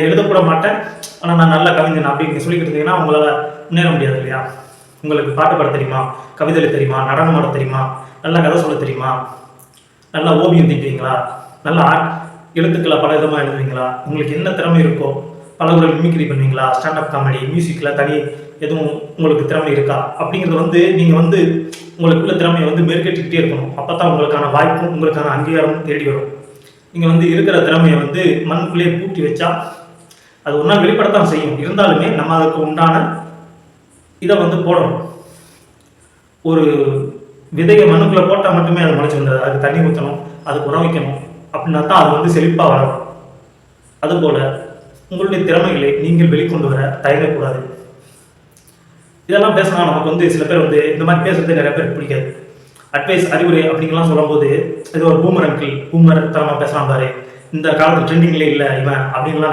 எழுதக்கூட மாட்டேன், ஆனால் நான் நல்ல கவிஞன் அப்படின்னு சொல்லிக்கிட்டு இருந்தீங்கன்னா உங்களால் முன்னேற முடியாது இல்லையா? உங்களுக்கு பாட்டு பாட தெரியுமா, கவிதை எழுத தெரியுமா, நடனம் ஆட தெரியுமா, நல்லா கதை சொல்ல தெரியுமா, நல்லா ஓவியம் தீட்டுவீங்களா, நல்லா எழுத்துக்களை பல விதமாக எழுதுவீங்களா, உங்களுக்கு என்ன திறமை இருக்கோ பல ஒரு மிமிக்ரி பண்ணுவீங்களா, ஸ்டாண்டப் காமெடி, மியூசிக்கில் தனி எதுவும் உங்களுக்கு திறமை இருக்கா அப்படிங்கிறது நீங்கள் உங்களுக்குள்ள திறமையை மெருகேற்றிக்கிட்டே இருக்கணும். அப்போ தான் உங்களுக்கான வாய்ப்பும் உங்களுக்கான அங்கீகாரமும் தேடி வரும். நீங்கள் இருக்கிற திறமையை மண்ணுக்குள்ளேயே பூட்டி வச்சா அது ஒரு நாள் வெளிப்படத்தான் செய்யும். இருந்தாலுமே நம்ம அதுக்கு உண்டான இதை போடணும். ஒரு விதையை மண்ணுக்குள்ளே போட்டால் மட்டுமே அது முளைச்சி வந்தது. அதுக்கு தண்ணி ஊற்றணும், அதுக்கு உரம் வைக்கணும். அப்படின்னா தான் அது செழிப்பாக வளரும். அதுபோல் உங்களுடைய திறமைகளை நீங்கள் வெளிக்கொண்டு வர தயங்கக்கூடாது. இதெல்லாம் பேசினா நமக்கு சில பேர் இந்த மாதிரி பேசுறது நிறைய பேருக்கு பிடிக்காது. அட்வைஸ், அறிவுரை அப்படிங்கலாம் சொல்லும்போது இது ஒரு பூமர் அங்கிள், பூமர் தரமாக பேசலாம் பாரு, இந்த காலத்து ட்ரெண்டிங்லேயே இல்லை இவன் அப்படின்லாம்